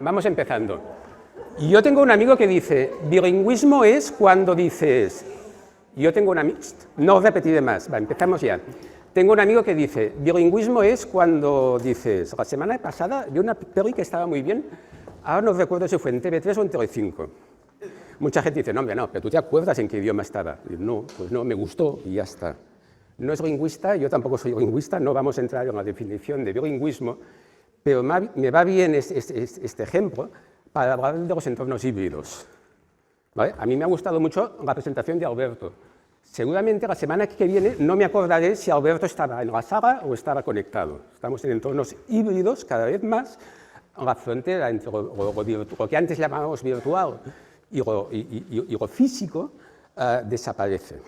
vamos empezando. Yo tengo un amigo que dice, bilingüismo es cuando dices... Yo tengo un amigo... No repetiré más, va, empezamos ya. Tengo un amigo que dice, bilingüismo es cuando dices, la semana pasada vi una peli que estaba muy bien, ahora no recuerdo si fue en TV3 o en TV5. Mucha gente dice, no, hombre, no, pero tú te acuerdas en qué idioma estaba. Y no, pues no, me gustó y ya está. No es lingüista, yo tampoco soy lingüista, no vamos a entrar en la definición de bilingüismo, pero me va bien este ejemplo para hablar de los entornos híbridos. ¿Vale? A mí me ha gustado mucho la presentación de Alberto. Seguramente la semana que viene no me acordaré si Alberto estaba en la sala o estaba conectado. Estamos en entornos híbridos cada vez más, la frontera entre lo que antes llamábamos virtual y lo físico desaparece.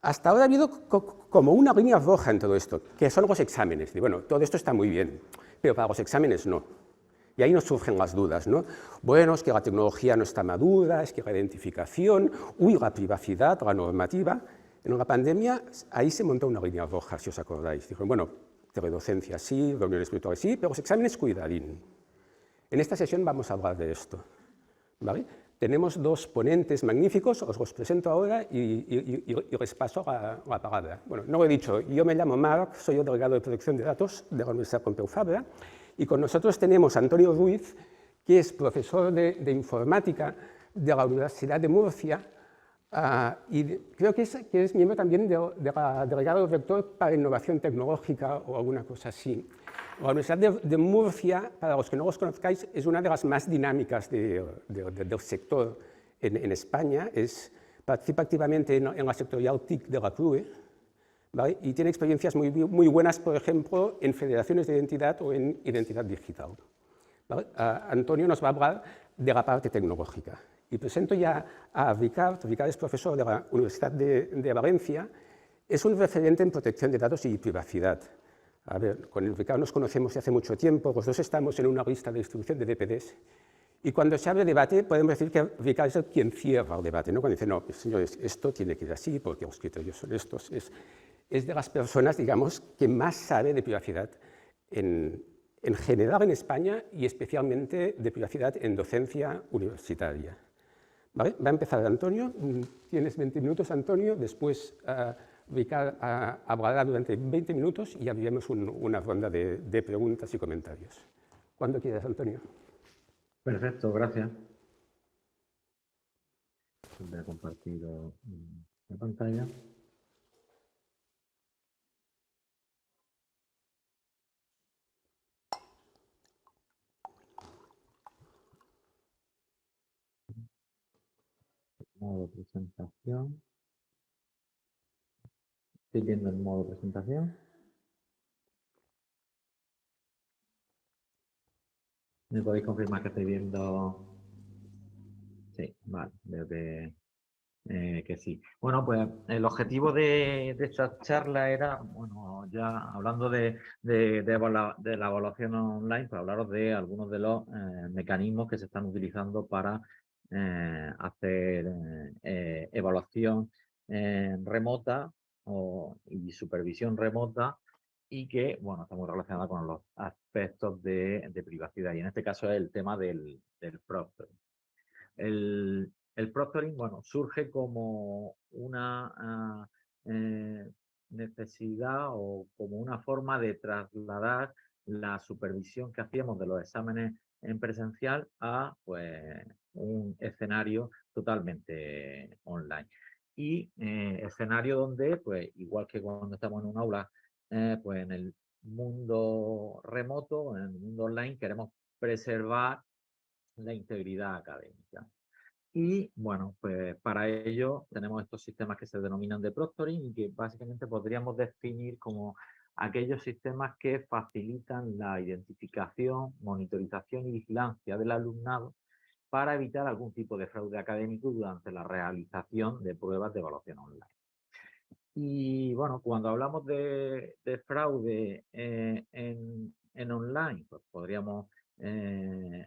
Hasta ahora ha habido como una línea roja en todo esto, que son los exámenes. Y bueno, todo esto está muy bien, pero para los exámenes no. Y ahí nos surgen las dudas, ¿no? Bueno, es que la tecnología no está madura, es que la identificación, la privacidad, la normativa. En la pandemia, ahí se montó una línea roja, si os acordáis. Dijeron, bueno, teledocencia sí, reuniones virtuales sí, pero los exámenes, cuidadín. En esta sesión vamos a hablar de esto, ¿vale? Tenemos dos ponentes magníficos, os los presento ahora y les paso la palabra. Bueno, no lo he dicho, yo me llamo Marc, soy el delegado de protección de datos de la Universidad Pompeu Fabra, y con nosotros tenemos a Antonio Ruiz, que es profesor de informática de la Universidad de Murcia, y creo que es miembro también de la delegado rector para innovación tecnológica o alguna cosa así. La Universidad de Murcia, para los que no los conozcáis, es una de las más dinámicas del sector en España. Participa activamente en la sectorial TIC de la CRUE, ¿vale? Y tiene experiencias muy buenas, por ejemplo, en federaciones de identidad o en identidad digital. ¿Vale? Antonio nos va a hablar de la parte tecnológica. Y presento ya a Ricard. Ricard es profesor de la Universidad de Valencia. Es un referente en protección de datos y privacidad. A ver, con Ricard nos conocemos de hace mucho tiempo, los dos estamos en una lista de distribución de DPDs, y cuando se abre debate podemos decir que Ricard es quien cierra el debate, ¿no? Cuando dice, no, señores, esto tiene que ir así porque los criterios son estos. Es de las personas, digamos, que más sabe de privacidad en general en España y especialmente de privacidad en docencia universitaria. ¿Vale? Va a empezar Antonio, tienes 20 minutos, Antonio, después Ricard hablará durante 20 minutos y abriremos una ronda de preguntas y comentarios. Cuando quieras, Antonio. Perfecto, gracias. Voy a compartir la pantalla. Modo presentación. Estoy viendo el modo presentación. ¿Me podéis confirmar que estoy viendo? Sí, vale, veo que sí. Bueno, pues el objetivo de esta charla era, bueno, ya hablando de la evaluación online, pues hablaros de algunos de los mecanismos que se están utilizando para hacer evaluación remota y supervisión remota, y que, bueno, está muy relacionada con los aspectos de privacidad, y en este caso es el tema del proctoring. El proctoring, bueno, surge como una necesidad o como una forma de trasladar la supervisión que hacíamos de los exámenes en presencial a, pues, un escenario totalmente online. Y escenario donde, pues, igual que cuando estamos en un aula, pues en el mundo remoto, en el mundo online, queremos preservar la integridad académica. Y bueno, pues para ello tenemos estos sistemas que se denominan de proctoring y que básicamente podríamos definir como aquellos sistemas que facilitan la identificación, monitorización y vigilancia del alumnado para evitar algún tipo de fraude académico durante la realización de pruebas de evaluación online. Y bueno, cuando hablamos de fraude en online, pues podríamos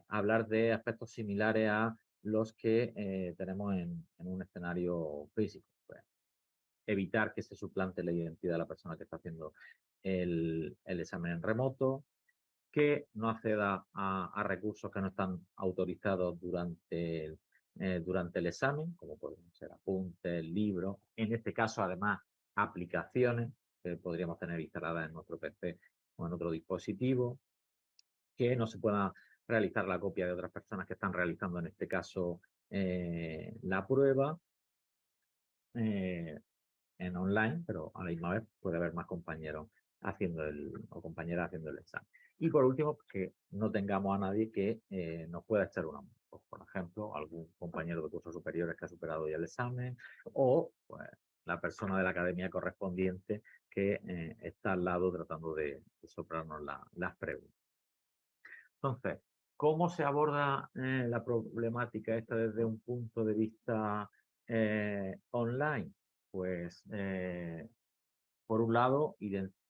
hablar de aspectos similares a los que tenemos en un escenario físico. Pues, evitar que se suplante la identidad de la persona que está haciendo el examen en remoto, que no acceda a recursos que no están autorizados durante el examen, como pueden ser apuntes, libros, en este caso además aplicaciones que podríamos tener instaladas en nuestro PC o en otro dispositivo, que no se pueda realizar la copia de otras personas que están realizando en este caso la prueba eh, en online, pero a la misma vez puede haber más compañeros haciendo o compañeras haciendo el examen. Y por último, que no tengamos a nadie que nos pueda echar una mano. Pues, por ejemplo, algún compañero de cursos superiores que ha superado ya el examen o pues, la persona de la academia correspondiente que está al lado tratando de soplarnos las preguntas. Entonces, ¿cómo se aborda la problemática esta desde un punto de vista online? Pues, por un lado,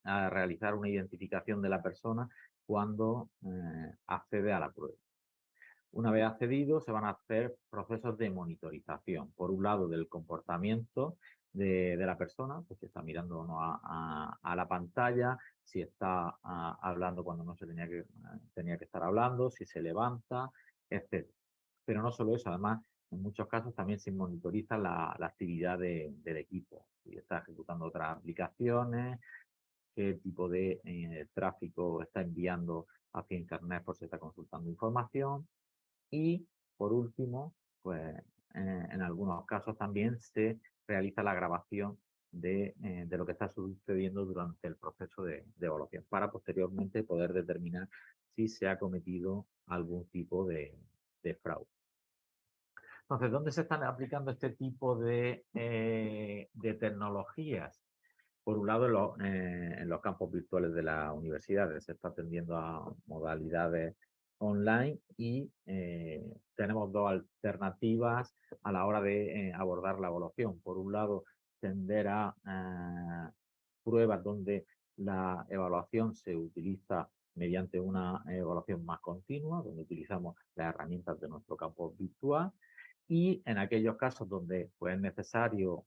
a realizar una identificación de la persona cuando accede a la prueba. Una vez accedido, se van a hacer procesos de monitorización. Por un lado, del comportamiento de la persona, pues si está mirando o no a la pantalla, si está hablando cuando no se tenía que estar hablando, si se levanta, etc. Pero no solo eso, además, en muchos casos también se monitoriza la actividad del equipo. Si está ejecutando otras aplicaciones, qué tipo de tráfico está enviando hacia Internet por si está consultando información. Y, por último, pues en algunos casos también se realiza la grabación de lo que está sucediendo durante el proceso de evaluación para posteriormente poder determinar si se ha cometido algún tipo de fraude. Entonces, ¿dónde se están aplicando este tipo de tecnologías? Por un lado, en los campos virtuales de las universidades se está atendiendo a modalidades online y tenemos dos alternativas a la hora de abordar la evaluación. Por un lado, tender a pruebas donde la evaluación se utiliza mediante una evaluación más continua, donde utilizamos las herramientas de nuestro campo virtual. Y en aquellos casos donde pues, es necesario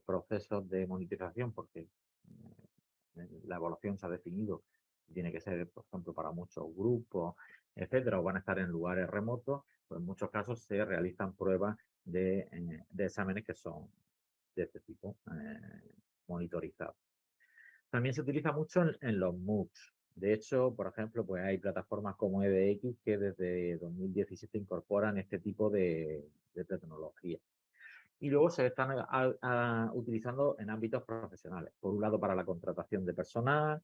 procesos de monitorización, porque la evaluación se ha definido, tiene que ser, por ejemplo, para muchos grupos, etcétera, o van a estar en lugares remotos, pues en muchos casos se realizan pruebas de exámenes que son de este tipo, monitorizados. También se utiliza mucho en los MOOCs. De hecho, por ejemplo, pues hay plataformas como edX que desde 2017 incorporan este tipo de tecnología. Y luego se están utilizando en ámbitos profesionales. Por un lado, para la contratación de personal,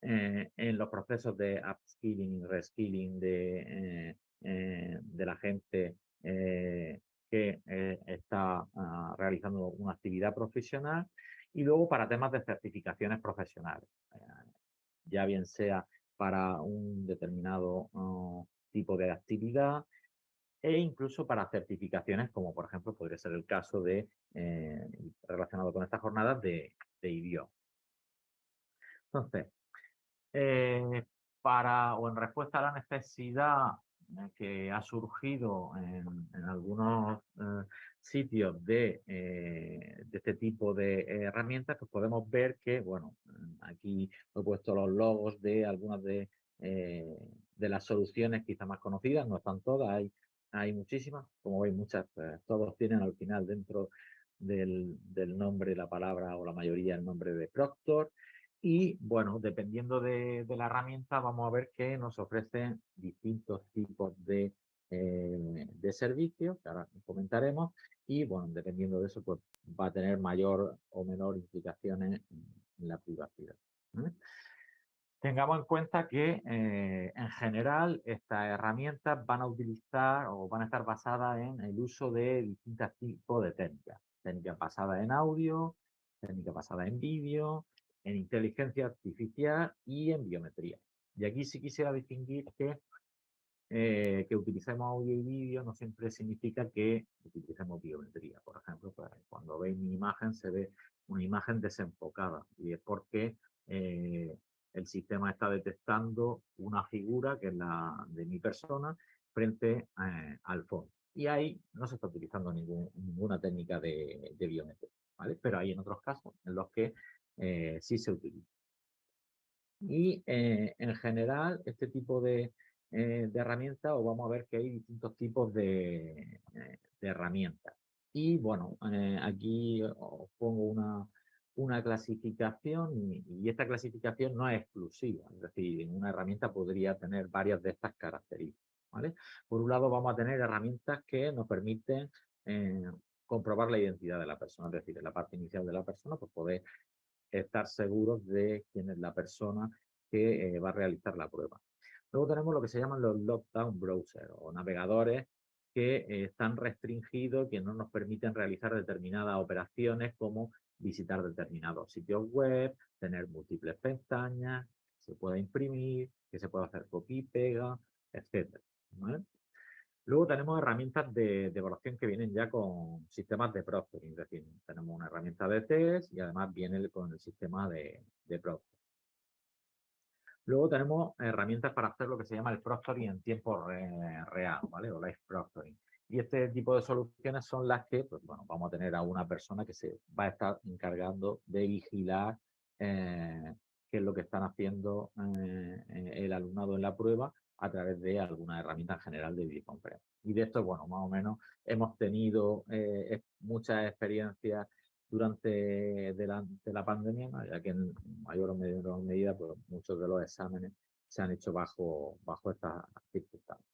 en los procesos de upskilling y reskilling de la gente que está realizando una actividad profesional, y luego para temas de certificaciones profesionales, ya bien sea para un determinado tipo de actividad e incluso para certificaciones, como por ejemplo podría ser el caso relacionado con estas jornadas de idioma. Entonces, eh, o en respuesta a la necesidad que ha surgido en algunos sitios de este tipo de herramientas, pues podemos ver que, bueno, aquí he puesto los logos de algunas de las soluciones quizá más conocidas, no están todas, hay muchísimas, como veis muchas, todos tienen al final dentro del nombre la palabra o la mayoría el nombre de Proctor. Y bueno, dependiendo de la herramienta, vamos a ver que nos ofrecen distintos tipos de servicios, que ahora comentaremos, y bueno, dependiendo de eso, pues va a tener mayor o menor implicaciones en la privacidad. Tengamos en cuenta que en general estas herramientas van a utilizar o van a estar basadas en el uso de distintos tipos de técnicas. Técnicas basadas en audio, técnicas basadas en vídeo, en inteligencia artificial y en biometría. Y aquí sí quisiera distinguir que utilicemos audio y vídeo no siempre significa que utilicemos biometría. Por ejemplo, pues, cuando veis mi imagen se ve una imagen desenfocada y es porque el sistema está detectando una figura que es la de mi persona frente al fondo. Y ahí no se está utilizando ninguna técnica de biometría, ¿vale? Pero hay en otros casos en los que sí se utiliza. Y en general, este tipo de herramientas, os vamos a ver que hay distintos tipos de herramientas. Y bueno, aquí os pongo una clasificación y esta clasificación no es exclusiva. Es decir, una herramienta podría tener varias de estas características. ¿Vale? Por un lado, vamos a tener herramientas que nos permiten eh, comprobar la identidad de la persona. Es decir, en la parte inicial de la persona, pues poder estar seguros de quién es la persona que va a realizar la prueba. Luego tenemos lo que se llaman los lockdown browsers o navegadores que están restringidos, que no nos permiten realizar determinadas operaciones como visitar determinados sitios web, tener múltiples pestañas, se puede imprimir, que se puede hacer copia y pega, etc. ¿Vale? Luego tenemos herramientas de evaluación que vienen ya con sistemas de proctoring, es decir, tenemos una herramienta de test y además viene con el sistema de proctoring. Luego tenemos herramientas para hacer lo que se llama el proctoring en tiempo real, ¿vale? O live proctoring. Y este tipo de soluciones son las que, pues bueno, vamos a tener a una persona que se va a estar encargando de vigilar qué es lo que están haciendo el alumnado en la prueba a través de alguna herramienta en general de videoconferencia. Y de esto, bueno, más o menos hemos tenido muchas experiencias durante de la pandemia, ¿no? Ya que en mayor o menor medida pues, muchos de los exámenes se han hecho bajo estas circunstancias.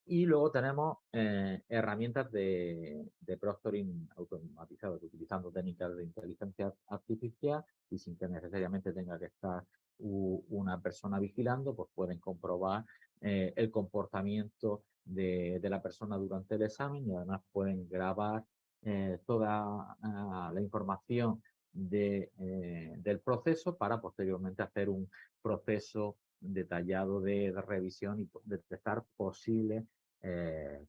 Y luego tenemos herramientas de proctoring automatizados, utilizando técnicas de inteligencia artificial y sin que necesariamente tenga que estar una persona vigilando, pues pueden comprobar el comportamiento de la persona durante el examen y además pueden grabar toda la información del proceso para posteriormente hacer un proceso detallado de revisión y detectar posibles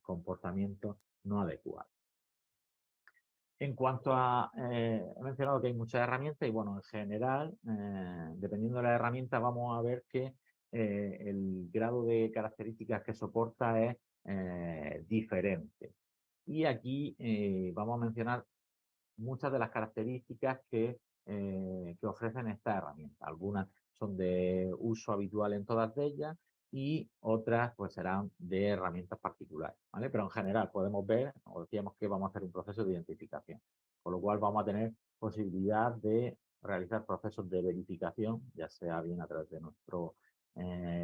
comportamientos no adecuados. En cuanto a, he mencionado que hay muchas herramientas y bueno, en general, dependiendo de la herramienta, vamos a ver que el grado de características que soporta es diferente. Y aquí vamos a mencionar muchas de las características que ofrecen esta herramienta. Algunas son de uso habitual en todas ellas y otras pues serán de herramientas particulares, ¿vale? Pero en general podemos ver, o decíamos que vamos a hacer un proceso de identificación, con lo cual vamos a tener posibilidad de realizar procesos de verificación, ya sea bien a través de nuestro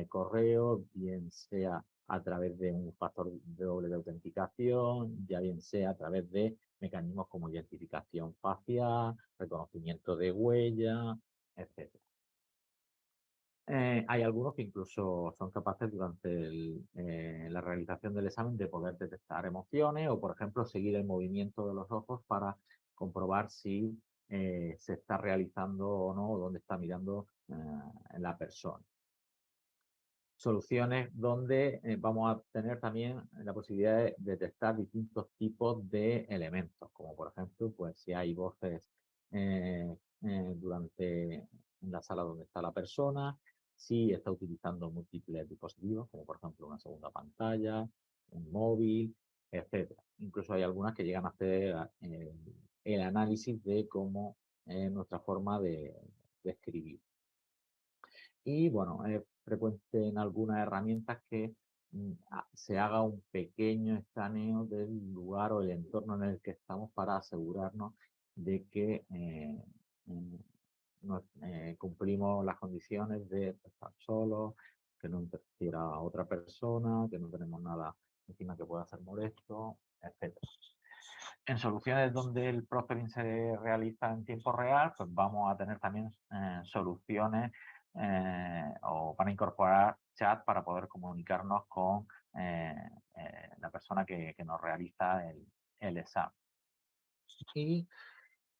correo, bien sea a través de un factor doble de autenticación, ya bien sea a través de mecanismos como identificación facial, reconocimiento de huella, etc. Hay algunos que incluso son capaces durante la realización del examen de poder detectar emociones o, por ejemplo, seguir el movimiento de los ojos para comprobar si se está realizando o no, o dónde está mirando la persona. Soluciones donde vamos a tener también la posibilidad de detectar distintos tipos de elementos, como por ejemplo, pues si hay voces durante en la sala donde está la persona, si está utilizando múltiples dispositivos, como por ejemplo una segunda pantalla, un móvil, etcétera. Incluso hay algunas que llegan a hacer el análisis de cómo es nuestra forma de escribir. Y bueno, es frecuente en algunas herramientas que se haga un pequeño escaneo del lugar o el entorno en el que estamos para asegurarnos de que cumplimos las condiciones de estar solos, que no interfiera a otra persona, que no tenemos nada encima que pueda ser molesto, etc. En soluciones donde el proctoring se realiza en tiempo real, pues vamos a tener también soluciones o para incorporar chat para poder comunicarnos con la persona que nos realiza el examen. Y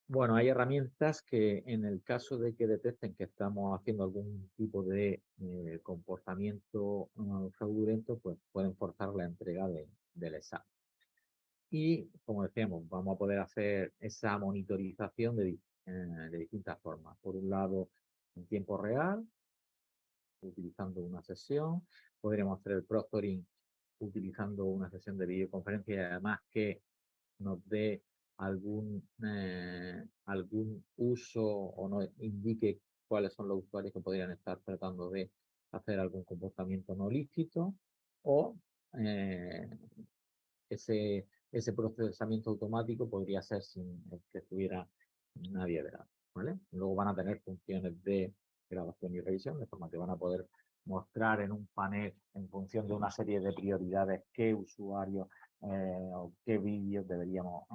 bueno, hay herramientas que en el caso de que detecten que estamos haciendo algún tipo de comportamiento fraudulento, pues pueden forzar la entrega del examen. Y, como decíamos, vamos a poder hacer esa monitorización de distintas formas. Por un lado, en tiempo real, utilizando una sesión. Podríamos hacer el proctoring utilizando una sesión de videoconferencia y además que nos dé algún uso o nos indique cuáles son los usuarios que podrían estar tratando de hacer algún comportamiento no lícito, o ese procesamiento automático podría ser sin que estuviera nadie delante, ¿vale? Luego van a tener funciones de grabación y revisión, de forma que van a poder mostrar en un panel, en función de una serie de prioridades, qué usuarios o qué vídeos deberíamos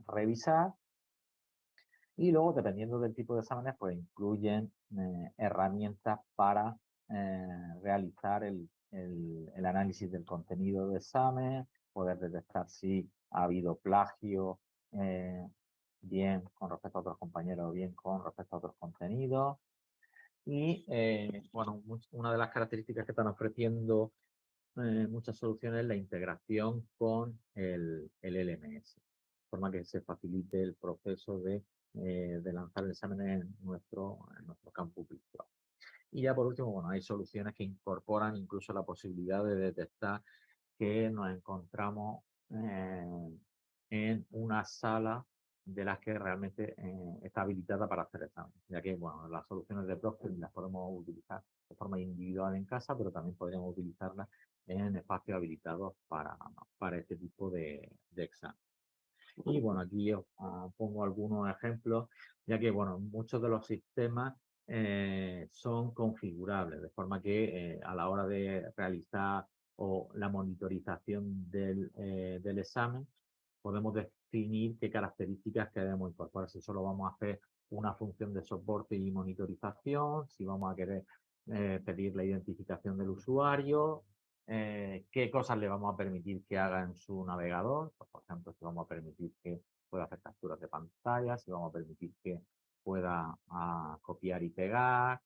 revisar. Y luego, dependiendo del tipo de exámenes, pues incluyen herramientas para realizar el análisis del contenido del examen, poder detectar si ha habido plagio, bien con respecto a otros compañeros o bien con respecto a otros contenidos. Y bueno, una de las características que están ofreciendo muchas soluciones es la integración con el LMS, de forma que se facilite el proceso de lanzar el examen en nuestro campus virtual. Y ya por último, bueno, hay soluciones que incorporan incluso la posibilidad de detectar que nos encontramos en una sala de las que realmente está habilitada para hacer examen, ya que bueno, las soluciones de Procter las podemos utilizar de forma individual en casa, pero también podríamos utilizarlas en espacios habilitados para este tipo de examen. Y bueno, aquí os pongo algunos ejemplos, ya que bueno, muchos de los sistemas son configurables, de forma que a la hora de realizar o la monitorización del examen, podemos definir qué características queremos incorporar. Si solo vamos a hacer una función de soporte y monitorización, si vamos a querer pedir la identificación del usuario, qué cosas le vamos a permitir que haga en su navegador. Pues, por ejemplo, si vamos a permitir que pueda hacer capturas de pantalla, si vamos a permitir que pueda copiar y pegar,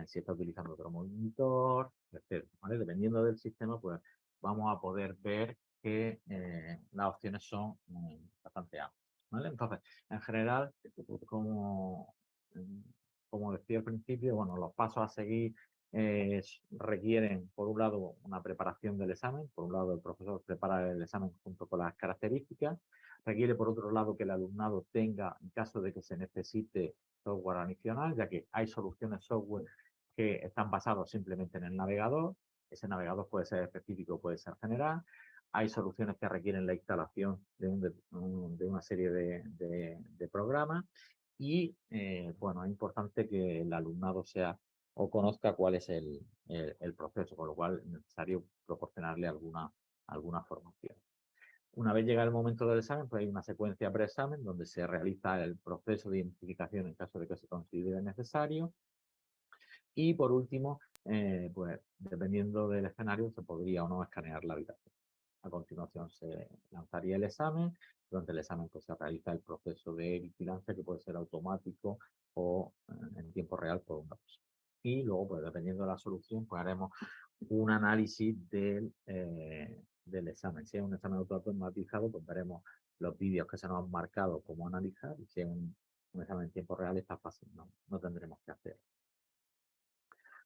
si está utilizando otro monitor, etc. ¿Vale? Dependiendo del sistema, pues vamos a poder ver que las opciones son bastante amplias. ¿Vale? Entonces, en general, como, como decía al principio, bueno, los pasos a seguir requieren, por un lado, una preparación del examen. Por un lado, el profesor prepara el examen junto con las características. Requiere, por otro lado, que el alumnado tenga, en caso de que se necesite, software adicional, ya que hay soluciones software que están basados simplemente en el navegador. Ese navegador puede ser específico, puede ser general. Hay soluciones que requieren la instalación de una serie de programas. Y, bueno, es importante que el alumnado sea o conozca cuál es el proceso, con lo cual es necesario proporcionarle alguna formación. Una vez llega el momento del examen, pues hay una secuencia preexamen donde se realiza el proceso de identificación en caso de que se considere necesario. Y por último, pues dependiendo del escenario, se podría o no escanear la habitación. A continuación se lanzaría el examen. Durante el examen pues, se realiza el proceso de vigilancia, que puede ser automático o en tiempo real por una persona. Y luego, pues dependiendo de la solución, pues haremos un análisis del examen. Si es un examen automatizado, pues veremos los vídeos que se nos han marcado cómo analizar. Y si es un examen en tiempo real, está fácil, no tendremos que hacer.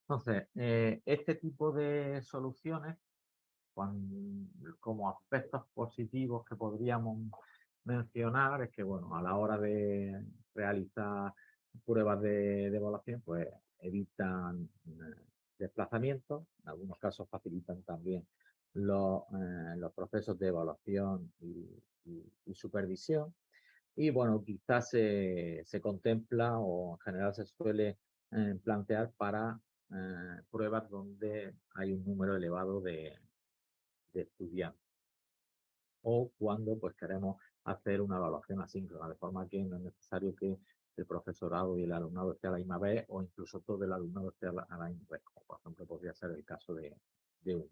Entonces, este tipo de soluciones, como aspectos positivos que podríamos mencionar, es que, bueno, a la hora de realizar pruebas de evaluación, pues evitan desplazamientos, en algunos casos facilitan también los procesos de evaluación y supervisión. Y bueno, quizás se contempla o en general se suele plantear para pruebas donde hay un número elevado de estudiantes o cuando pues queremos hacer una evaluación asíncrona, de forma que no es necesario que el profesorado y el alumnado esté a la misma vez o incluso todo el alumnado esté a la misma vez, como por ejemplo podría ser el caso de un.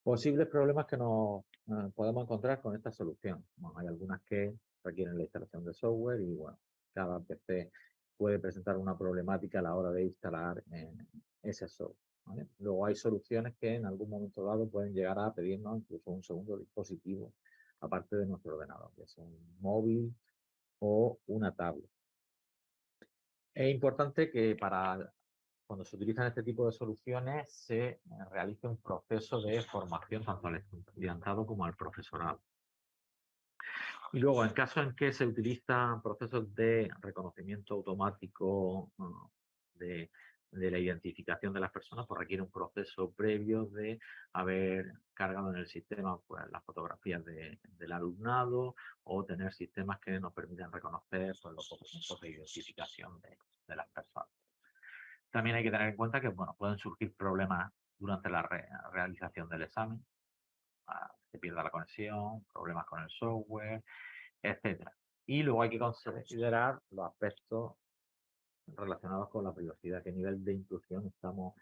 Posibles problemas que nos podemos encontrar con esta solución. Bueno, hay algunas que requieren la instalación de software y bueno, cada PC puede presentar una problemática a la hora de instalar ese software. ¿Vale? Luego hay soluciones que en algún momento dado pueden llegar a pedirnos incluso un segundo dispositivo aparte de nuestro ordenador, que es un móvil o una tablet. Es importante que cuando se utilizan este tipo de soluciones se realice un proceso de formación tanto al estudiantado como al profesorado. Y luego, en caso en que se utilizan procesos de reconocimiento automático de la identificación de las personas, pues requiere un proceso previo de haber cargado en el sistema pues, las fotografías del alumnado o tener sistemas que nos permitan reconocer pues, los documentos de identificación de las personas. También hay que tener en cuenta que bueno, pueden surgir problemas durante la realización del examen. Se pierda la conexión, problemas con el software, etcétera. Y luego hay que considerar los aspectos relacionados con la privacidad, qué nivel de intrusión estamos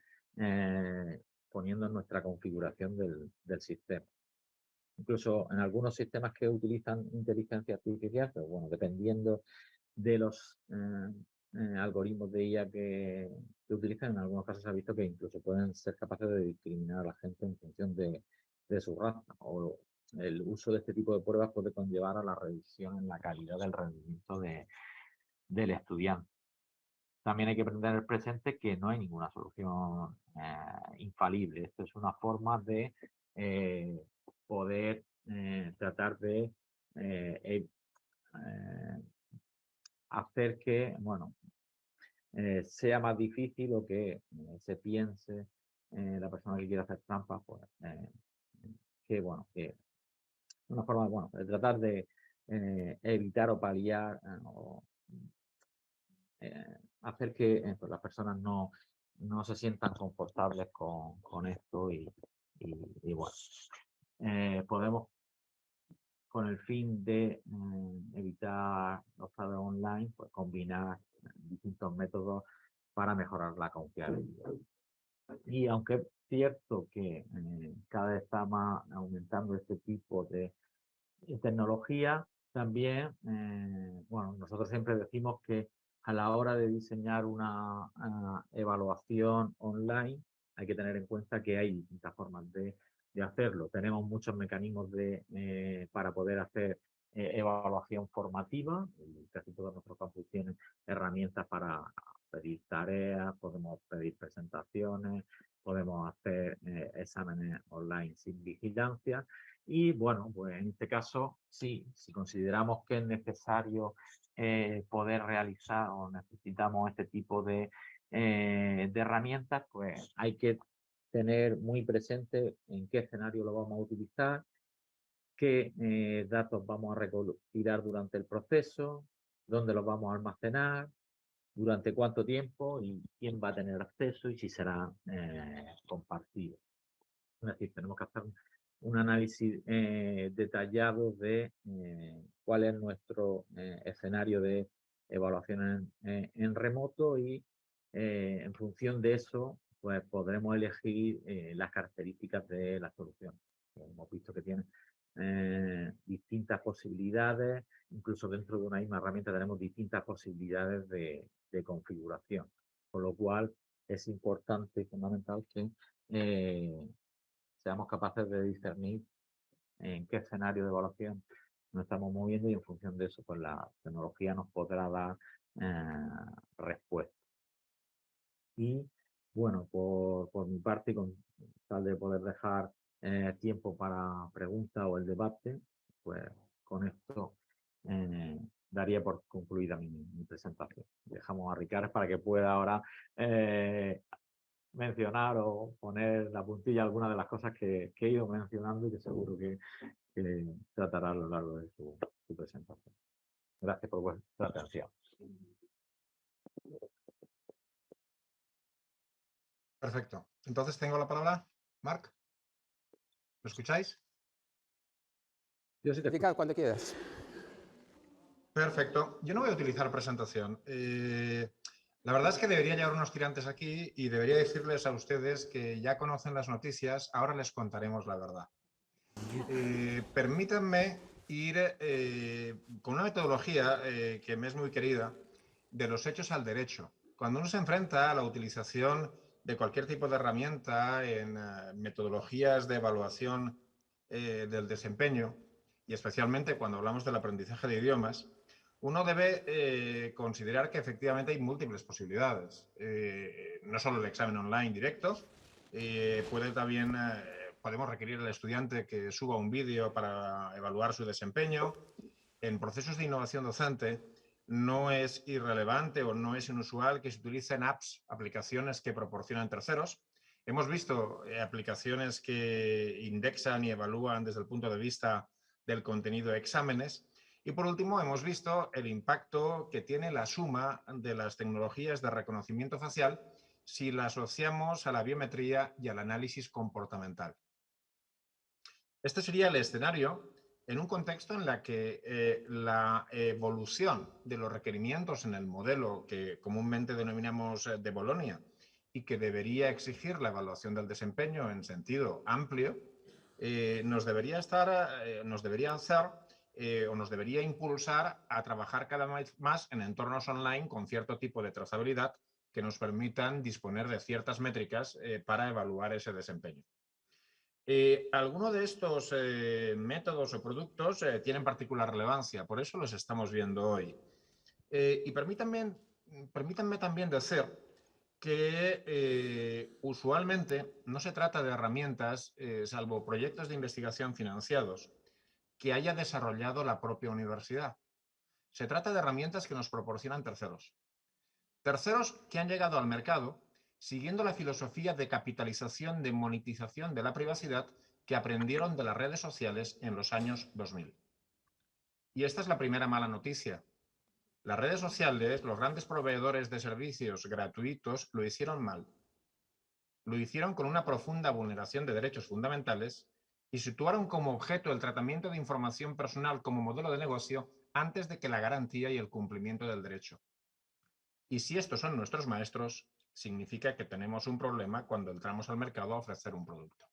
poniendo en nuestra configuración del sistema. Incluso en algunos sistemas que utilizan inteligencia artificial, pero bueno, dependiendo de los algoritmos de IA que utilizan, en algunos casos se ha visto que incluso pueden ser capaces de discriminar a la gente en función de su raza. O el uso de este tipo de pruebas puede conllevar a la reducción en la calidad del rendimiento del estudiante. También hay que tener presente que no hay ninguna solución infalible. Esto es una forma de poder tratar de hacer que, bueno, sea más difícil o que se piense la persona que quiera hacer trampas, pues que, bueno, que una forma, bueno, de tratar de evitar o paliar o hacer que pues las personas no se sientan confortables con esto y bueno, podemos con el fin de evitar los fraudes online, pues combinar distintos métodos para mejorar la confiabilidad. Y aunque es cierto que cada vez está más aumentando este tipo de tecnología, también, bueno, nosotros siempre decimos que a la hora de diseñar una evaluación online hay que tener en cuenta que hay distintas formas de hacerlo. Tenemos muchos mecanismos para poder hacer evaluación formativa. Casi todos nuestros campus tienen herramientas para pedir tareas, podemos pedir presentaciones, podemos hacer exámenes online sin vigilancia. Y bueno, pues en este caso, sí, si consideramos que es necesario poder realizar o necesitamos este tipo de herramientas, pues hay que tener muy presente en qué escenario lo vamos a utilizar, qué datos vamos a recopilar durante el proceso, dónde los vamos a almacenar, durante cuánto tiempo y quién va a tener acceso y si será compartido. Es decir, tenemos que hacer un análisis detallado de cuál es nuestro escenario de evaluación en remoto y en función de eso pues podremos elegir las características de la solución. Hemos visto que tiene distintas posibilidades, incluso dentro de una misma herramienta tenemos distintas posibilidades de configuración, con lo cual es importante y fundamental que seamos capaces de discernir en qué escenario de evaluación nos estamos moviendo y en función de eso, pues la tecnología nos podrá dar respuesta. Y bueno, por mi parte, con tal de poder dejar tiempo para preguntas o el debate, pues con esto daría por concluida mi presentación. Dejamos a Ricard para que pueda ahora mencionar o poner la puntilla algunas de las cosas que he ido mencionando y que seguro que tratará a lo largo de su presentación. Gracias por vuestra atención. Perfecto. Entonces tengo la palabra. Marc, ¿lo escucháis? Yo sí te escucho. Ricardo, cuando quieras. Perfecto. Yo no voy a utilizar presentación. La verdad es que debería llevar unos tirantes aquí y debería decirles a ustedes que ya conocen las noticias, ahora les contaremos la verdad. Permítanme ir con una metodología que me es muy querida, de los hechos al derecho. Cuando uno se enfrenta a la utilización de cualquier tipo de herramienta en metodologías de evaluación del desempeño, y especialmente cuando hablamos del aprendizaje de idiomas, uno debe considerar que efectivamente hay múltiples posibilidades. No solo el examen online directo, podemos requerir al estudiante que suba un vídeo para evaluar su desempeño. en procesos de innovación docente no es irrelevante o no es inusual que se utilicen apps, aplicaciones que proporcionan terceros. Hemos visto aplicaciones que indexan y evalúan desde el punto de vista del contenido de exámenes. Y por último, hemos visto el impacto que tiene la suma de las tecnologías de reconocimiento facial si la asociamos a la biometría y al análisis comportamental. Este sería el escenario en un contexto en el que la evolución de los requerimientos en el modelo que comúnmente denominamos de Bolonia y que debería exigir la evaluación del desempeño en sentido amplio, nos debería hacer o nos debería impulsar a trabajar cada vez más en entornos online con cierto tipo de trazabilidad que nos permitan disponer de ciertas métricas para evaluar ese desempeño. Algunos de estos métodos o productos tienen particular relevancia, por eso los estamos viendo hoy. Y permítanme también decir que usualmente no se trata de herramientas, salvo proyectos de investigación financiados, que haya desarrollado la propia universidad. Se trata de herramientas que nos proporcionan terceros. Terceros que han llegado al mercado siguiendo la filosofía de capitalización, de monetización de la privacidad que aprendieron de las redes sociales en los años 2000. Y esta es la primera mala noticia. Las redes sociales, los grandes proveedores de servicios gratuitos, lo hicieron mal. Lo hicieron con una profunda vulneración de derechos fundamentales y situaron como objeto el tratamiento de información personal como modelo de negocio antes de que la garantía y el cumplimiento del derecho. Y si estos son nuestros maestros, significa que tenemos un problema cuando entramos al mercado a ofrecer un producto.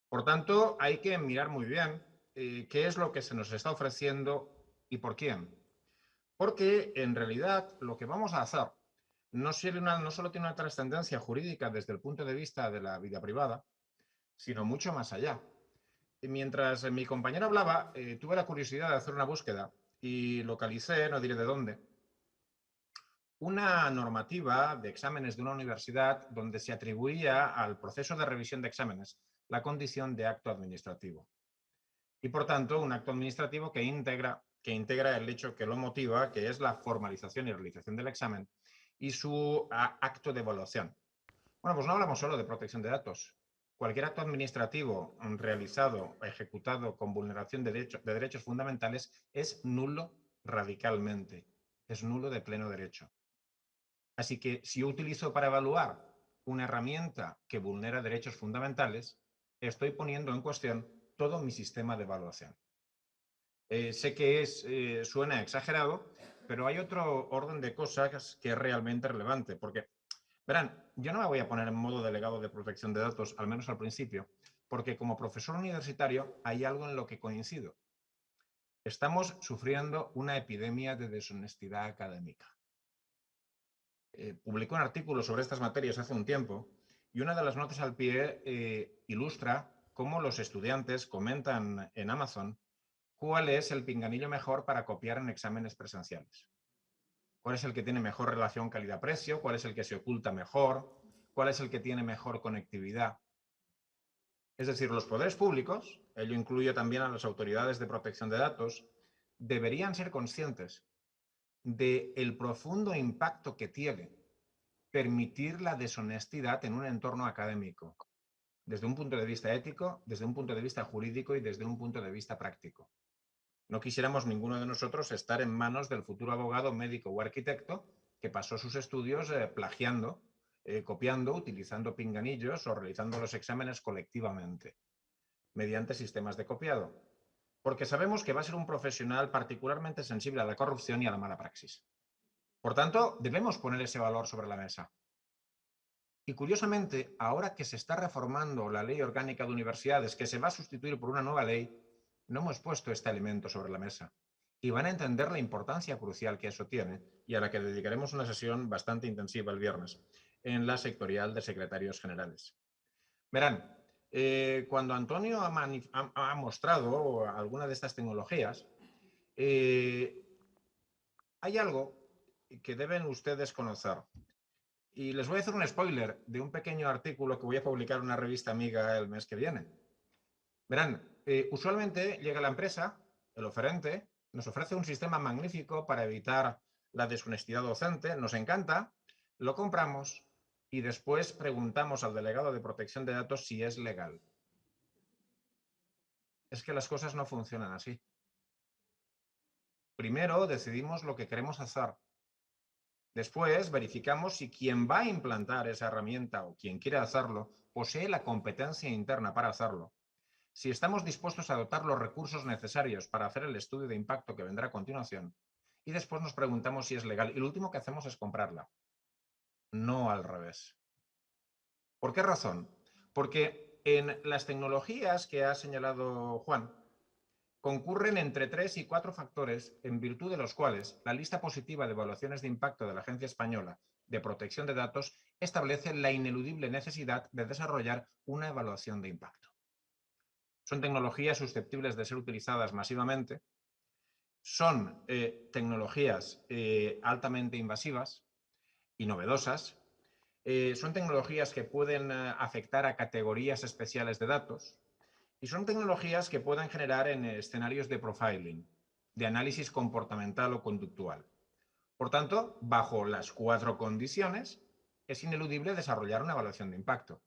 Por tanto, hay que mirar muy bien qué es lo que se nos está ofreciendo y por quién. Porque en realidad lo que vamos a hacer no solo tiene una trascendencia jurídica desde el punto de vista de la vida privada, sino mucho más allá. Y mientras mi compañero hablaba, tuve la curiosidad de hacer una búsqueda y localicé, no diré de dónde, una normativa de exámenes de una universidad donde se atribuía al proceso de revisión de exámenes la condición de acto administrativo. Y por tanto, un acto administrativo que integra el hecho que lo motiva, que es la formalización y realización del examen, y su acto de evaluación. Bueno, pues no hablamos solo de protección de datos. Cualquier acto administrativo realizado o ejecutado con vulneración de derechos fundamentales es nulo radicalmente, es nulo de pleno derecho. Así que si yo utilizo para evaluar una herramienta que vulnera derechos fundamentales, estoy poniendo en cuestión todo mi sistema de evaluación. Sé que suena exagerado, pero hay otro orden de cosas que es realmente relevante, porque, verán, yo no me voy a poner en modo delegado de protección de datos, al menos al principio, porque como profesor universitario hay algo en lo que coincido. Estamos sufriendo una epidemia de deshonestidad académica. Publicó un artículo sobre estas materias hace un tiempo y una de las notas al pie ilustra cómo los estudiantes comentan en Amazon cuál es el pinganillo mejor para copiar en exámenes presenciales. ¿Cuál es el que tiene mejor relación calidad-precio? ¿Cuál es el que se oculta mejor? ¿Cuál es el que tiene mejor conectividad? Es decir, los poderes públicos, ello incluye también a las autoridades de protección de datos, deberían ser conscientes del profundo impacto que tiene permitir la deshonestidad en un entorno académico, desde un punto de vista ético, desde un punto de vista jurídico y desde un punto de vista práctico. No quisiéramos ninguno de nosotros estar en manos del futuro abogado, médico o arquitecto que pasó sus estudios plagiando, copiando, utilizando pinganillos o realizando los exámenes colectivamente, mediante sistemas de copiado. Porque sabemos que va a ser un profesional particularmente sensible a la corrupción y a la mala praxis. Por tanto, debemos poner ese valor sobre la mesa. Y curiosamente, ahora que se está reformando la Ley Orgánica de Universidades, que se va a sustituir por una nueva ley, no hemos puesto este elemento sobre la mesa. Y van a entender la importancia crucial que eso tiene y a la que dedicaremos una sesión bastante intensiva el viernes en la sectorial de secretarios generales. Verán, cuando Antonio ha mostrado alguna de estas tecnologías, hay algo que deben ustedes conocer. Y les voy a hacer un spoiler de un pequeño artículo que voy a publicar en una revista amiga el mes que viene. Verán, usualmente llega la empresa, el oferente, nos ofrece un sistema magnífico para evitar la deshonestidad docente, nos encanta, lo compramos y después preguntamos al delegado de protección de datos si es legal. Es que las cosas no funcionan así. Primero decidimos lo que queremos hacer. Después verificamos si quien va a implantar esa herramienta o quien quiere hacerlo posee la competencia interna para hacerlo. Si estamos dispuestos a dotar los recursos necesarios para hacer el estudio de impacto que vendrá a continuación. Y después nos preguntamos si es legal. Y lo último que hacemos es comprarla. No al revés. ¿Por qué razón? Porque en las tecnologías que ha señalado Juan, concurren entre 3 y 4 factores en virtud de los cuales la lista positiva de evaluaciones de impacto de la Agencia Española de Protección de Datos establece la ineludible necesidad de desarrollar una evaluación de impacto. Son tecnologías susceptibles de ser utilizadas masivamente, son tecnologías altamente invasivas y novedosas, son tecnologías que pueden afectar a categorías especiales de datos, y son tecnologías que pueden generar en escenarios de profiling, de análisis comportamental o conductual. Por tanto, bajo las 4 condiciones, es ineludible desarrollar una evaluación de impacto.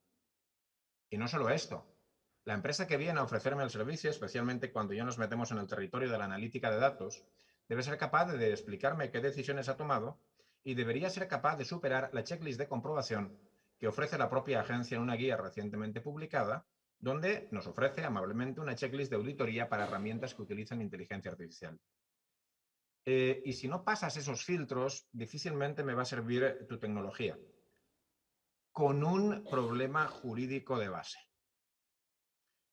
Y no solo esto. La empresa que viene a ofrecerme el servicio, especialmente cuando ya nos metemos en el territorio de la analítica de datos, debe ser capaz de explicarme qué decisiones ha tomado y debería ser capaz de superar la checklist de comprobación que ofrece la propia agencia en una guía recientemente publicada, donde nos ofrece amablemente una checklist de auditoría para herramientas que utilizan inteligencia artificial. Y si no pasas esos filtros, difícilmente me va a servir tu tecnología, con un problema jurídico de base.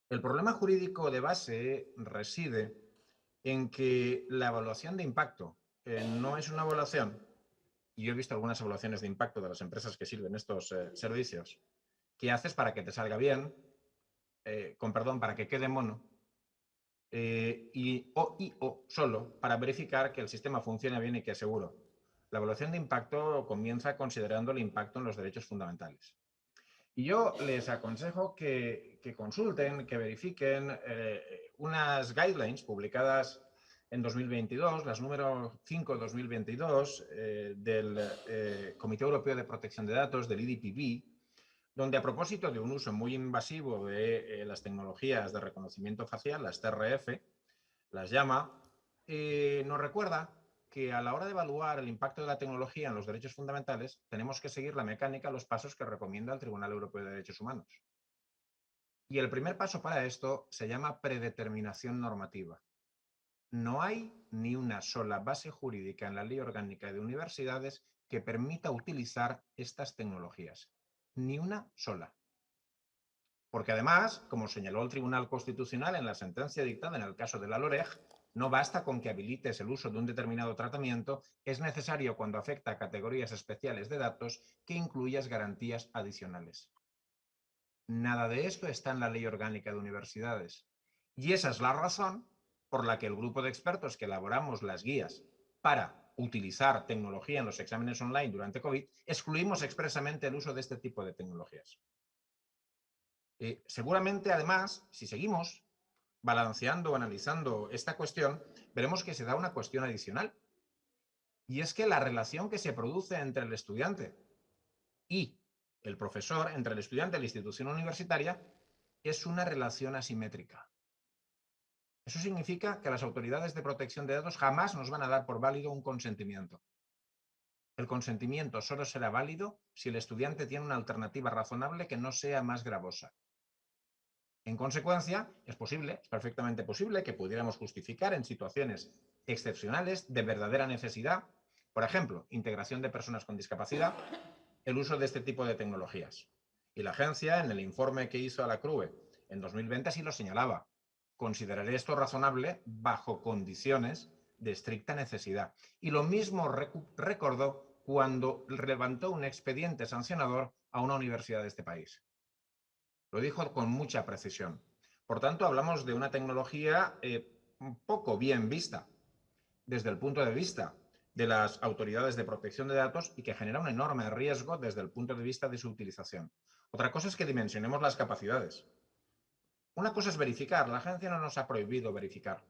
El problema jurídico de base reside en que la evaluación de impacto no es una evaluación, y yo he visto algunas evaluaciones de impacto de las empresas que sirven estos servicios, que haces para que te salga bien, con perdón, para que quede mono, o solo para verificar que el sistema funciona bien y que es seguro. La evaluación de impacto comienza considerando el impacto en los derechos fundamentales. Y yo les aconsejo que consulten, que verifiquen unas guidelines publicadas en 2022, las número 5/2022 del Comité Europeo de Protección de Datos, del EDPB, donde a propósito de un uso muy invasivo de las tecnologías de reconocimiento facial, las TRF, las llama, nos recuerda que a la hora de evaluar el impacto de la tecnología en los derechos fundamentales, tenemos que seguir la mecánica, los pasos que recomienda el Tribunal Europeo de Derechos Humanos. Y el primer paso para esto se llama predeterminación normativa. No hay ni una sola base jurídica en la Ley Orgánica de Universidades que permita utilizar estas tecnologías. Ni una sola. Porque además, como señaló el Tribunal Constitucional en la sentencia dictada en el caso de la LOREG, no basta con que habilites el uso de un determinado tratamiento, es necesario, cuando afecta a categorías especiales de datos, que incluyas garantías adicionales. Nada de esto está en la Ley Orgánica de Universidades. Y esa es la razón por la que el grupo de expertos que elaboramos las guías para utilizar tecnología en los exámenes online durante COVID, excluimos expresamente el uso de este tipo de tecnologías. Seguramente, además, si seguimos balanceando o analizando esta cuestión, veremos que se da una cuestión adicional. Y es que la relación que se produce entre el estudiante y el profesor, entre el estudiante y la institución universitaria, es una relación asimétrica. Eso significa que las autoridades de protección de datos jamás nos van a dar por válido un consentimiento. El consentimiento solo será válido si el estudiante tiene una alternativa razonable que no sea más gravosa. En consecuencia, es perfectamente posible que pudiéramos justificar en situaciones excepcionales de verdadera necesidad, por ejemplo, integración de personas con discapacidad, el uso de este tipo de tecnologías. Y la agencia, en el informe que hizo a la CRUE en 2020, así lo señalaba. Consideraré esto razonable bajo condiciones de estricta necesidad. Y lo mismo recordó cuando levantó un expediente sancionador a una universidad de este país. Lo dijo con mucha precisión. Por tanto, hablamos de una tecnología un poco bien vista desde el punto de vista de las autoridades de protección de datos y que genera un enorme riesgo desde el punto de vista de su utilización. Otra cosa es que dimensionemos las capacidades. Una cosa es verificar. La agencia no nos ha prohibido verificar.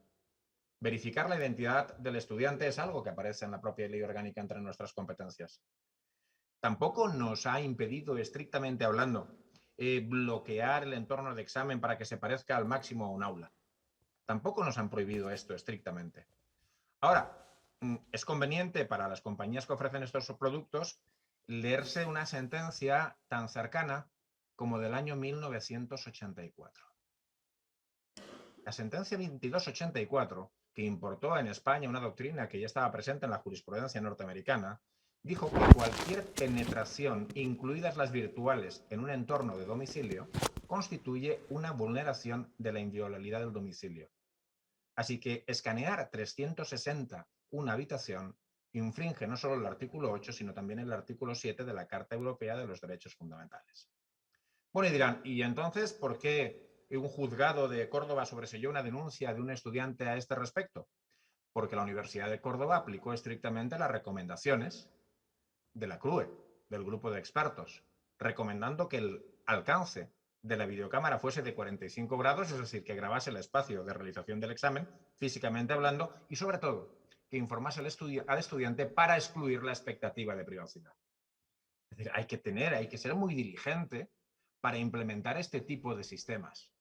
Verificar la identidad del estudiante es algo que aparece en la propia ley orgánica entre nuestras competencias. Tampoco nos ha impedido, estrictamente hablando, bloquear el entorno de examen para que se parezca al máximo a un aula. Tampoco nos han prohibido esto estrictamente. Ahora, es conveniente para las compañías que ofrecen estos productos leerse una sentencia tan cercana como del año 1984. La sentencia 2284, que importó en España una doctrina que ya estaba presente en la jurisprudencia norteamericana, dijo que cualquier penetración, incluidas las virtuales, en un entorno de domicilio, constituye una vulneración de la inviolabilidad del domicilio. Así que escanear 360 una habitación infringe no solo el artículo 8, sino también el artículo 7 de la Carta Europea de los Derechos Fundamentales. Bueno, y dirán, ¿y entonces por qué un juzgado de Córdoba sobreseyó una denuncia de un estudiante a este respecto? Porque la Universidad de Córdoba aplicó estrictamente las recomendaciones de la CRUE, del grupo de expertos, recomendando que el alcance de la videocámara fuese de 45 grados, es decir, que grabase el espacio de realización del examen, físicamente hablando, y sobre todo, que informase al estudiante para excluir la expectativa de privacidad. Es decir, hay que ser muy diligente para implementar este tipo de sistemas.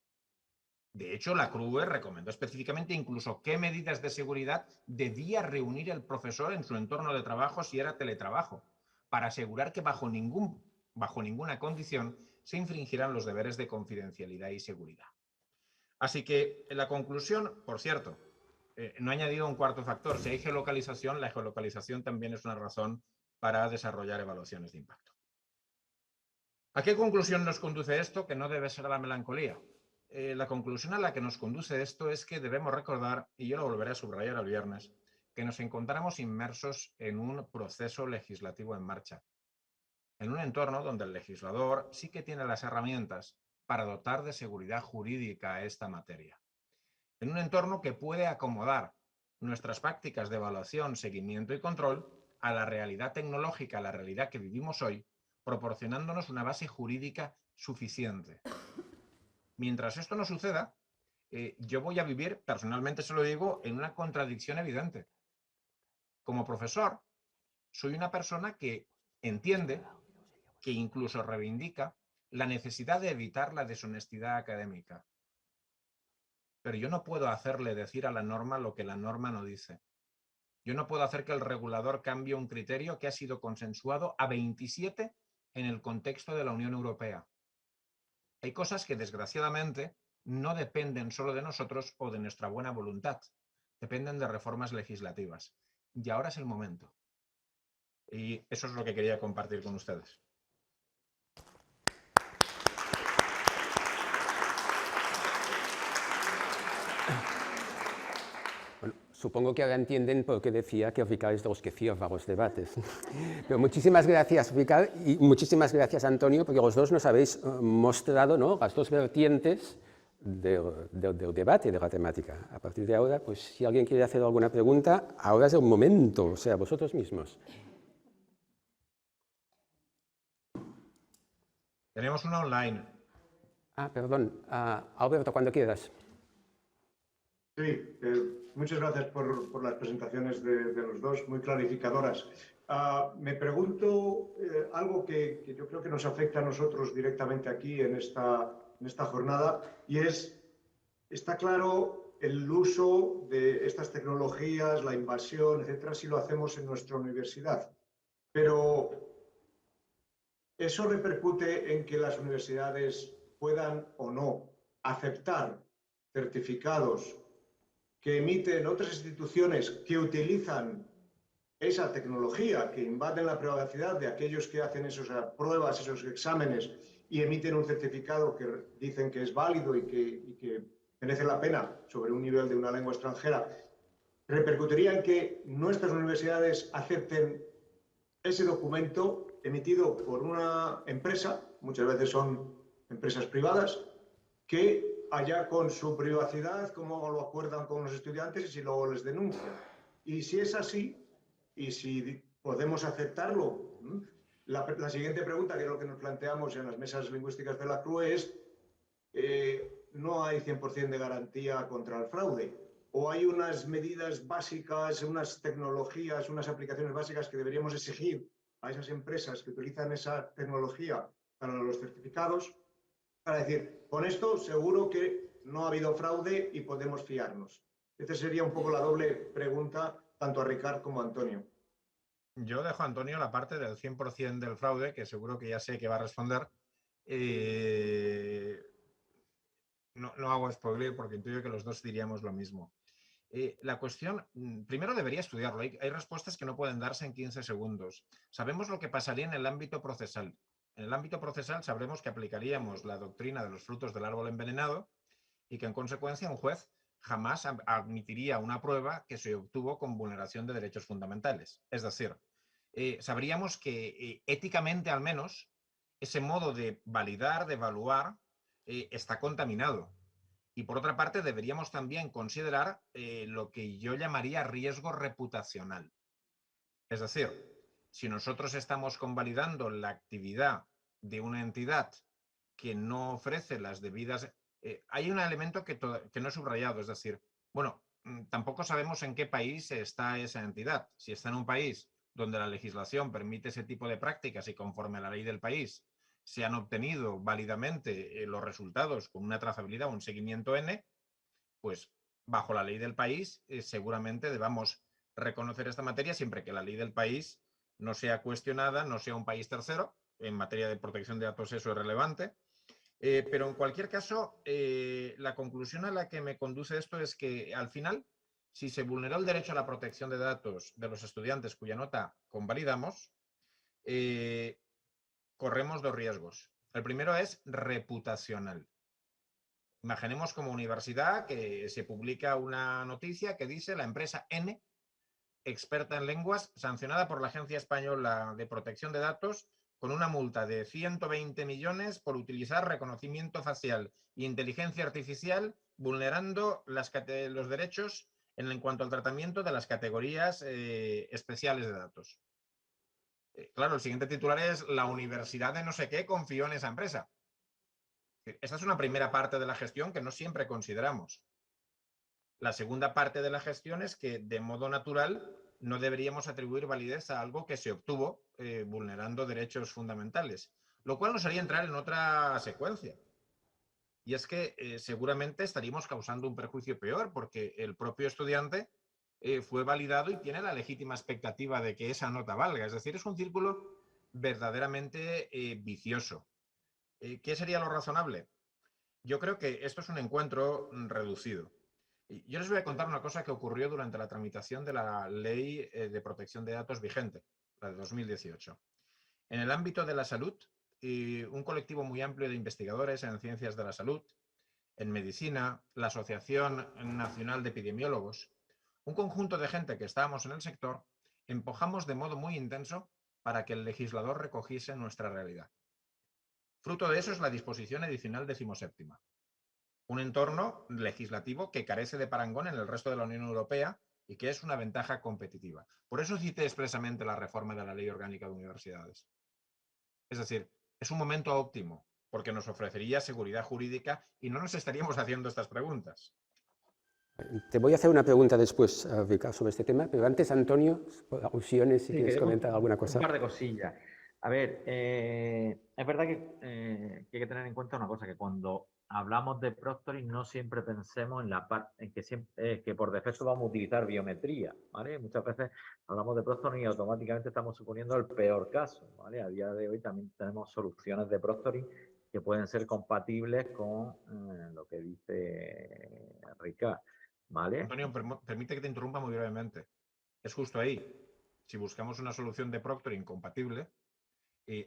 De hecho, la CRUE recomendó específicamente incluso qué medidas de seguridad debía reunir el profesor en su entorno de trabajo si era teletrabajo, para asegurar que bajo ninguna condición se infringieran los deberes de confidencialidad y seguridad. Así que, en la conclusión, por cierto, no he añadido un cuarto factor. Si hay geolocalización, la geolocalización también es una razón para desarrollar evaluaciones de impacto. ¿A qué conclusión nos conduce esto? Que no debe ser la melancolía. La conclusión a la que nos conduce esto es que debemos recordar, y yo lo volveré a subrayar el viernes, que nos encontramos inmersos en un proceso legislativo en marcha, en un entorno donde el legislador sí que tiene las herramientas para dotar de seguridad jurídica a esta materia, en un entorno que puede acomodar nuestras prácticas de evaluación, seguimiento y control a la realidad tecnológica, a la realidad que vivimos hoy, proporcionándonos una base jurídica suficiente. Mientras esto no suceda, yo voy a vivir, personalmente se lo digo, en una contradicción evidente. Como profesor, soy una persona que entiende, que incluso reivindica la necesidad de evitar la deshonestidad académica. Pero yo no puedo hacerle decir a la norma lo que la norma no dice. Yo no puedo hacer que el regulador cambie un criterio que ha sido consensuado a 27 en el contexto de la Unión Europea. Hay cosas que, desgraciadamente, no dependen solo de nosotros o de nuestra buena voluntad. Dependen de reformas legislativas. Y ahora es el momento. Y eso es lo que quería compartir con ustedes. Bueno, supongo que ahora entienden por qué decía que Ricard es de los que cierra los debates. Pero muchísimas gracias, Ricard, y muchísimas gracias, Antonio, porque los dos nos habéis mostrado, ¿no?, las dos vertientes del debate de la temática. A partir de ahora, pues si alguien quiere hacer alguna pregunta, ahora es el momento, o sea, vosotros mismos. Tenemos una online. Ah, perdón. Alberto, cuando quieras. Sí, muchas gracias por las presentaciones de los dos, muy clarificadoras. Me pregunto algo que yo creo que nos afecta a nosotros directamente aquí en esta jornada, y está claro el uso de estas tecnologías, la invasión, etcétera, si lo hacemos en nuestra universidad. Pero ¿eso repercute en que las universidades puedan o no aceptar certificados que emiten otras instituciones que utilizan esa tecnología, que invaden la privacidad de aquellos que hacen esas pruebas, esos exámenes, y emiten un certificado que dicen que es válido y que merece la pena sobre un nivel de una lengua extranjera? ¿Repercutiría en que nuestras universidades acepten ese documento emitido por una empresa, muchas veces son empresas privadas, que allá con su privacidad, cómo lo acuerdan con los estudiantes y si luego les denuncian? Y si es así, y si podemos aceptarlo, la siguiente pregunta, que es lo que nos planteamos en las mesas lingüísticas de la CRUE, es no hay 100% de garantía contra el fraude, ¿O hay unas medidas básicas, unas tecnologías, unas aplicaciones básicas que deberíamos exigir a esas empresas que utilizan esa tecnología para los certificados? Para decir, con esto seguro que no ha habido fraude y podemos fiarnos. Esta sería un poco la doble pregunta, tanto a Ricard como a Antonio. Yo dejo a Antonio la parte del 100% del fraude, que seguro que ya sé que va a responder. No hago spoiler porque intuyo que los dos diríamos lo mismo. La cuestión, primero debería estudiarlo. Hay respuestas que no pueden darse en 15 segundos. Sabemos lo que pasaría en el ámbito procesal. En el ámbito procesal sabremos que aplicaríamos la doctrina de los frutos del árbol envenenado y que en consecuencia un juez jamás admitiría una prueba que se obtuvo con vulneración de derechos fundamentales. Es decir, sabríamos que éticamente al menos ese modo de validar, de evaluar, está contaminado. Y por otra parte, deberíamos también considerar lo que yo llamaría riesgo reputacional. Es decir, si nosotros estamos convalidando la actividad de una entidad que no ofrece las debidas... hay un elemento que no he subrayado, es decir, bueno, tampoco sabemos en qué país está esa entidad. Si está en un país donde la legislación permite ese tipo de prácticas y conforme a la ley del país se han obtenido válidamente los resultados con una trazabilidad, un seguimiento N, pues bajo la ley del país seguramente debamos reconocer esta materia siempre que la ley del país no sea cuestionada, no sea un país tercero. En materia de protección de datos eso es relevante. Pero en cualquier caso, la conclusión a la que me conduce esto es que al final, si se vulneró el derecho a la protección de datos de los estudiantes cuya nota convalidamos, corremos dos riesgos. El primero es reputacional. Imaginemos como universidad que se publica una noticia que dice la empresa N, experta en lenguas, sancionada por la Agencia Española de Protección de Datos con una multa de 120 millones por utilizar reconocimiento facial e inteligencia artificial, vulnerando los derechos en cuanto al tratamiento de las categorías especiales de datos. Claro, el siguiente titular es la universidad de no sé qué confió en esa empresa. Esta es una primera parte de la gestión que no siempre consideramos. La segunda parte de la gestión es que de modo natural no deberíamos atribuir validez a algo que se obtuvo vulnerando derechos fundamentales, lo cual nos haría entrar en otra secuencia. Y es que seguramente estaríamos causando un perjuicio peor porque el propio estudiante fue validado y tiene la legítima expectativa de que esa nota valga. Es decir, es un círculo verdaderamente vicioso. ¿Qué sería lo razonable? Yo creo que esto es un encuentro reducido. Yo les voy a contar una cosa que ocurrió durante la tramitación de la Ley de Protección de Datos vigente, la de 2018. En el ámbito de la salud, un colectivo muy amplio de investigadores en ciencias de la salud, en medicina, la Asociación Nacional de Epidemiólogos, un conjunto de gente que estábamos en el sector, empujamos de modo muy intenso para que el legislador recogiese nuestra realidad. Fruto de eso es la disposición adicional 17ª. Un entorno legislativo que carece de parangón en el resto de la Unión Europea y que es una ventaja competitiva. Por eso cité expresamente la reforma de la Ley Orgánica de Universidades. Es decir, es un momento óptimo porque nos ofrecería seguridad jurídica y no nos estaríamos haciendo estas preguntas. Te voy a hacer una pregunta después, Ricardo, sobre este tema, pero antes, Antonio, por alusiones, si Sí, quieres comentar alguna cosa. Un par de cosillas. A ver, es verdad que hay que tener en cuenta una cosa, que cuando hablamos de proctoring no siempre pensemos en la parte en que por defecto vamos a utilizar biometría, ¿vale? Muchas veces hablamos de proctoring y automáticamente estamos suponiendo el peor caso, ¿vale? A día de hoy también tenemos soluciones de proctoring que pueden ser compatibles con lo que dice Ricard, ¿vale? Antonio, permite que te interrumpa muy brevemente. Es justo ahí. Si buscamos una solución de proctoring compatible,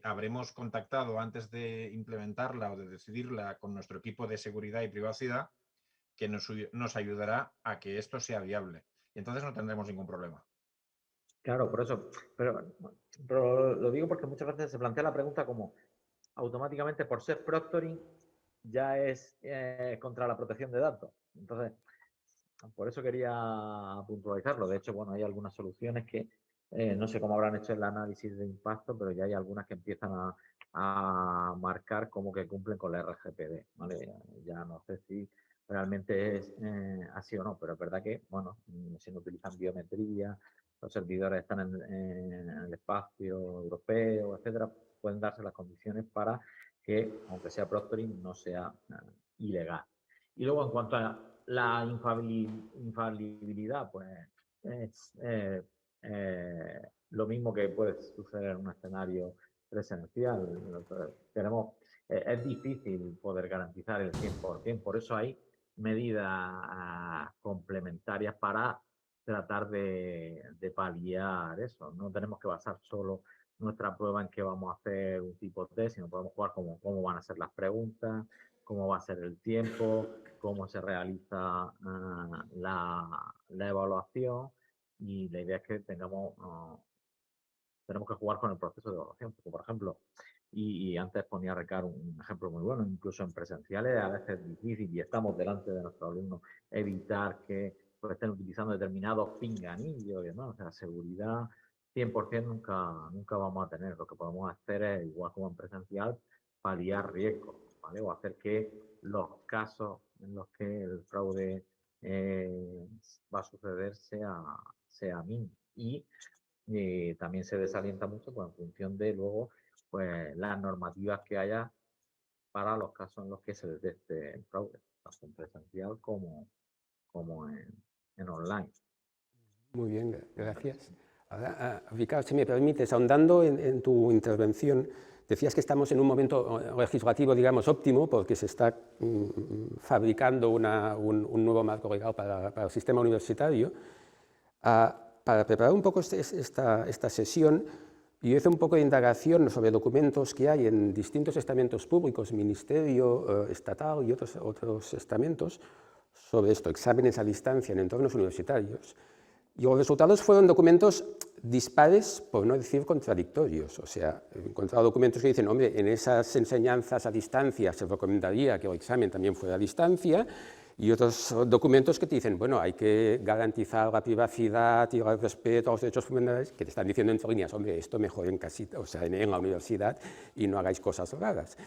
habremos contactado antes de implementarla o de decidirla con nuestro equipo de seguridad y privacidad que nos ayudará a que esto sea viable. Y entonces no tendremos ningún problema. Claro, por eso. Pero lo digo porque muchas veces se plantea la pregunta como automáticamente por ser proctoring ya es contra la protección de datos. Entonces, por eso quería puntualizarlo. De hecho, bueno, hay algunas soluciones que no sé cómo habrán hecho el análisis de impacto, pero ya hay algunas que empiezan a marcar como que cumplen con la RGPD, ¿vale? Ya no sé si realmente es así o no, pero es verdad que, bueno, si no utilizan biometría, los servidores están en el espacio europeo, etcétera, pueden darse las condiciones para que, aunque sea proctoring, no sea ilegal. Y luego, en cuanto a la infalibilidad, pues es lo mismo que puede suceder en un escenario presencial. Es difícil poder garantizar el 100%, por eso hay medidas complementarias para tratar de paliar eso. No tenemos que basar solo nuestra prueba en que vamos a hacer un tipo de test, sino podemos jugar cómo van a ser las preguntas, cómo va a ser el tiempo, cómo se realiza la evaluación, y la idea es que tenemos que jugar con el proceso de evaluación, porque, por ejemplo, y antes ponía Ricardo un ejemplo muy bueno, incluso en presenciales a veces es difícil, y estamos delante de nuestros alumnos, evitar que pues, estén utilizando determinados pinganillos y demás. O sea, seguridad 100% nunca vamos a tener. Lo que podemos hacer es, igual como en presencial, paliar riesgos, ¿vale? O hacer que los casos en los que el fraude va a suceder sea mínimo. Y también se desalienta mucho pues, en función de luego pues, las normativas que haya para los casos en los que se detecte el fraude, tanto en presencial como en online. Muy bien, gracias. Ahora, Ricardo, si me permites, ahondando en tu intervención, decías que estamos en un momento legislativo, digamos, óptimo, porque se está fabricando un nuevo marco legal para el sistema universitario. Para preparar un poco esta sesión, yo hice un poco de indagación sobre documentos que hay en distintos estamentos públicos, ministerio estatal y otros estamentos, sobre esto, exámenes a distancia en entornos universitarios. Y los resultados fueron documentos dispares, por no decir contradictorios. O sea, he encontrado documentos que dicen, hombre, en esas enseñanzas a distancia se recomendaría que el examen también fuera a distancia, y otros documentos que te dicen, bueno, hay que garantizar la privacidad y el respeto a los derechos fundamentales, que te están diciendo entre líneas, hombre, esto mejor en casita, o sea, en la universidad, y no hagáis cosas raras.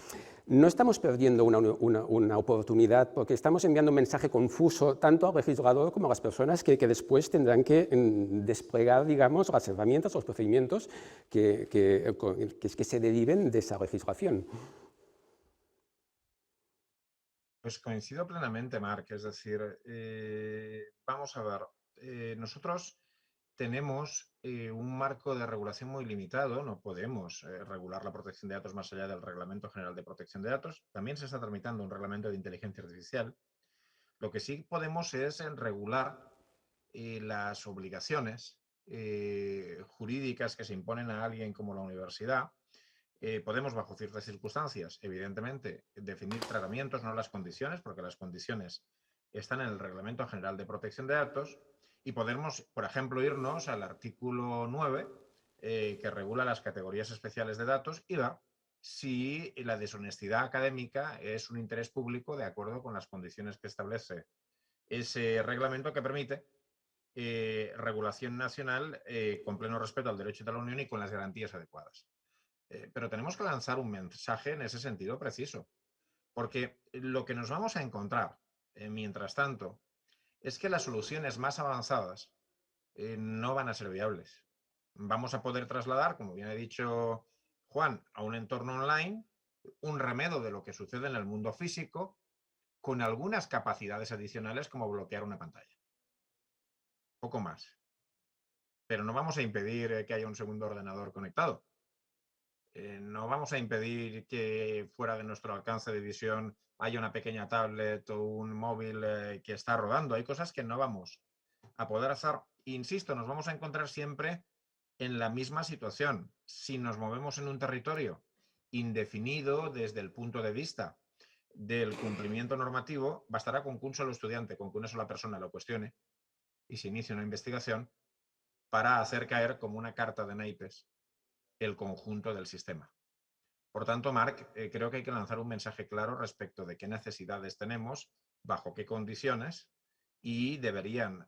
No estamos perdiendo una oportunidad, porque estamos enviando un mensaje confuso tanto al legislador como a las personas que después tendrán que desplegar, digamos, las herramientas, los procedimientos que se deriven de esa legislación. Pues coincido plenamente, Marc. Es decir, vamos a ver, nosotros tenemos un marco de regulación muy limitado, no podemos regular la protección de datos más allá del Reglamento General de Protección de Datos. También se está tramitando un reglamento de inteligencia artificial. Lo que sí podemos es regular las obligaciones jurídicas que se imponen a alguien como la universidad. Podemos, bajo ciertas circunstancias, evidentemente, definir tratamientos, no las condiciones, porque las condiciones están en el Reglamento General de Protección de Datos, y podemos, por ejemplo, irnos al artículo 9, que regula las categorías especiales de datos, y ver si la deshonestidad académica es un interés público de acuerdo con las condiciones que establece ese reglamento, que permite regulación nacional con pleno respeto al derecho de la Unión y con las garantías adecuadas. Pero tenemos que lanzar un mensaje en ese sentido preciso, porque lo que nos vamos a encontrar, mientras tanto, es que las soluciones más avanzadas no van a ser viables. Vamos a poder trasladar, como bien ha dicho Juan, a un entorno online un remedio de lo que sucede en el mundo físico, con algunas capacidades adicionales como bloquear una pantalla. Poco más. Pero no vamos a impedir que haya un segundo ordenador conectado. No vamos a impedir que fuera de nuestro alcance de visión haya una pequeña tablet o un móvil que está rodando. Hay cosas que no vamos a poder hacer. Insisto, nos vamos a encontrar siempre en la misma situación. Si nos movemos en un territorio indefinido desde el punto de vista del cumplimiento normativo, bastará con que un solo estudiante, con que una sola persona lo cuestione y se inicie una investigación para hacer caer como una carta de naipes el conjunto del sistema. Por tanto, Marc, creo que hay que lanzar un mensaje claro respecto de qué necesidades tenemos, bajo qué condiciones, y deberían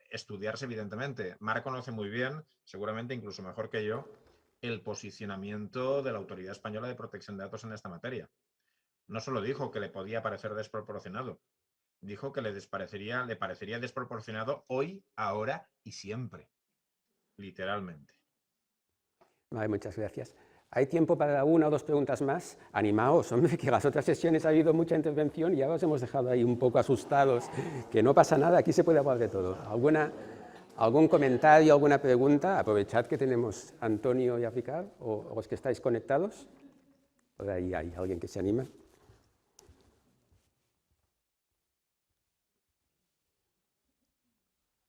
estudiarse, evidentemente. Marc conoce muy bien, seguramente incluso mejor que yo, el posicionamiento de la Autoridad Española de Protección de Datos en esta materia. No solo dijo que le podía parecer desproporcionado, dijo que le parecería desproporcionado hoy, ahora y siempre, literalmente. Vale, muchas gracias. ¿Hay tiempo para una o dos preguntas más? Animaos, hombre, que las otras sesiones ha habido mucha intervención y ya os hemos dejado ahí un poco asustados, que no pasa nada, aquí se puede hablar de todo. ¿Algún comentario, alguna pregunta? Aprovechad que tenemos a Antonio y a Ricard, o los que estáis conectados. Por ahí hay alguien que se anima.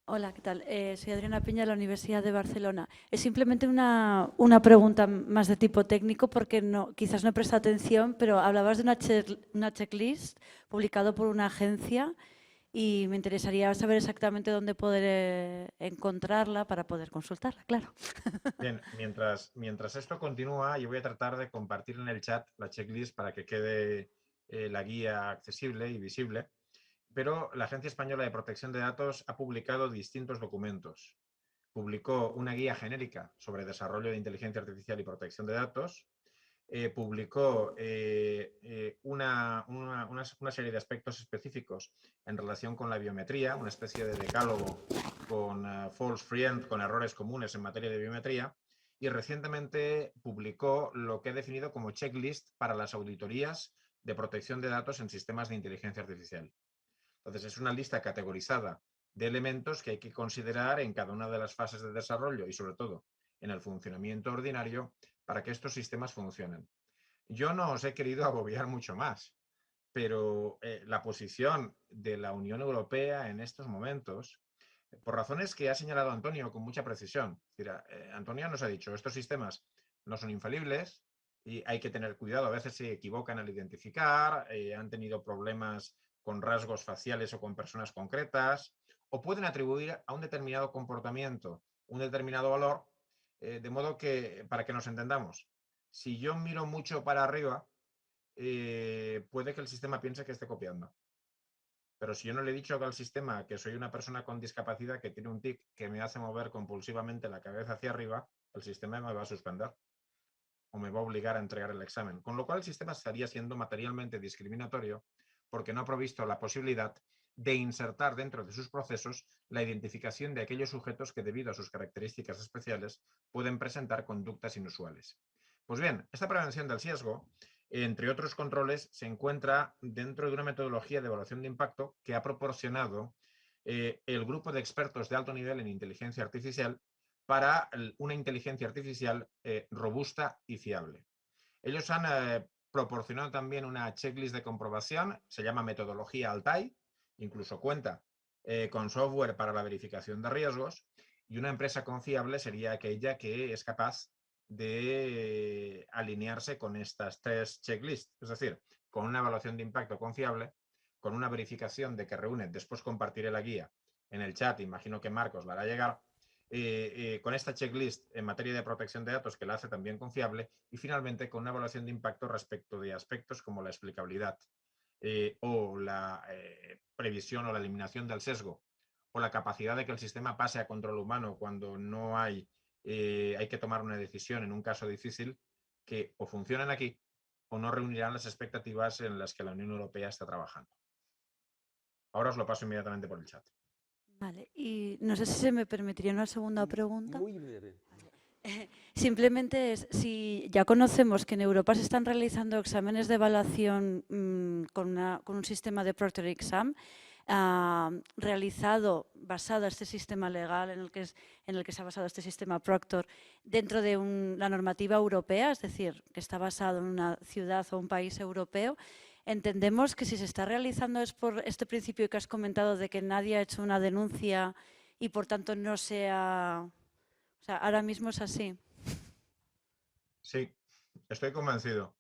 Hola, ¿qué tal? Soy Adriana Piña de la Universidad de Barcelona. Es simplemente una pregunta más de tipo técnico porque quizás no he prestado atención, pero hablabas de una checklist publicado por una agencia y me interesaría saber exactamente dónde poder encontrarla para poder consultarla, claro. Bien, mientras esto continúa, yo voy a tratar de compartir en el chat la checklist para que quede la guía accesible y visible. Pero la Agencia Española de Protección de Datos ha publicado distintos documentos. Publicó una guía genérica sobre desarrollo de inteligencia artificial y protección de datos. Publicó una serie de aspectos específicos en relación con la biometría, una especie de decálogo con false friend, con errores comunes en materia de biometría. Y recientemente publicó lo que ha definido como checklist para las auditorías de protección de datos en sistemas de inteligencia artificial. Entonces, es una lista categorizada de elementos que hay que considerar en cada una de las fases de desarrollo y, sobre todo, en el funcionamiento ordinario para que estos sistemas funcionen. Yo no os he querido agobiar mucho más, pero la posición de la Unión Europea en estos momentos, por razones que ha señalado Antonio con mucha precisión. Antonio nos ha dicho, estos sistemas no son infalibles y hay que tener cuidado, a veces se equivocan al identificar, han tenido problemas con rasgos faciales o con personas concretas, o pueden atribuir a un determinado comportamiento un determinado valor, de modo que, para que nos entendamos, si yo miro mucho para arriba, puede que el sistema piense que esté copiando. Pero si yo no le he dicho al sistema que soy una persona con discapacidad que tiene un tic que me hace mover compulsivamente la cabeza hacia arriba, el sistema me va a suspender o me va a obligar a entregar el examen. Con lo cual el sistema estaría siendo materialmente discriminatorio porque no ha provisto la posibilidad de insertar dentro de sus procesos la identificación de aquellos sujetos que, debido a sus características especiales, pueden presentar conductas inusuales. Pues bien, esta prevención del sesgo, entre otros controles, se encuentra dentro de una metodología de evaluación de impacto que ha proporcionado el grupo de expertos de alto nivel en inteligencia artificial para una inteligencia artificial robusta y fiable. Ellos han proporcionado también una checklist de comprobación, se llama metodología Altai, incluso cuenta con software para la verificación de riesgos, y una empresa confiable sería aquella que es capaz de alinearse con estas tres checklists, es decir, con una evaluación de impacto confiable, con una verificación de que reúne, después compartiré la guía en el chat, imagino que Marcos la hará llegar, con esta checklist en materia de protección de datos que la hace también confiable, y finalmente con una evaluación de impacto respecto de aspectos como la explicabilidad o la previsión o la eliminación del sesgo o la capacidad de que el sistema pase a control humano cuando no hay que tomar una decisión en un caso difícil, que o funcionan aquí o no reunirán las expectativas en las que la Unión Europea está trabajando. Ahora os lo paso inmediatamente por el chat. Vale, y no sé si se me permitiría una segunda pregunta. Muy breve. Simplemente es, si ya conocemos que en Europa se están realizando exámenes de evaluación con un sistema de Proctor Exam, realizado, basado en este sistema legal en el que se ha basado este sistema Proctor, dentro de la normativa europea, es decir, que está basado en una ciudad o un país europeo, entendemos que si se está realizando es por este principio que has comentado de que nadie ha hecho una denuncia y por tanto no sea... O sea, ahora mismo es así. Sí, estoy convencido.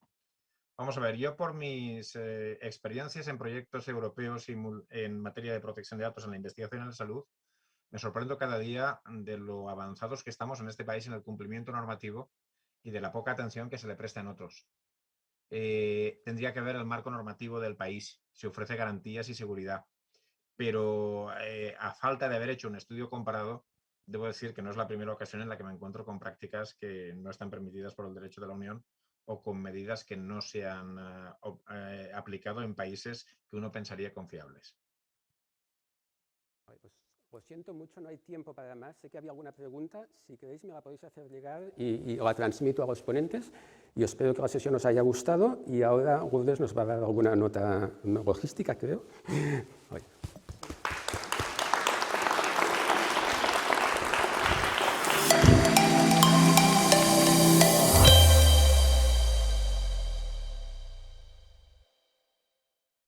Vamos a ver, yo por mis experiencias en proyectos europeos y en materia de protección de datos en la investigación en la salud, me sorprendo cada día de lo avanzados que estamos en este país en el cumplimiento normativo y de la poca atención que se le presta en otros. Tendría que ver el marco normativo del país, si ofrece garantías y seguridad. Pero a falta de haber hecho un estudio comparado, debo decir que no es la primera ocasión en la que me encuentro con prácticas que no están permitidas por el derecho de la Unión o con medidas que no se han aplicado en países que uno pensaría confiables. Pues, lo siento mucho, no hay tiempo para más. Sé que había alguna pregunta. Si queréis me la podéis hacer llegar y la transmito a los ponentes. Y espero que la sesión os haya gustado. Y ahora Lourdes nos va a dar alguna nota logística, creo.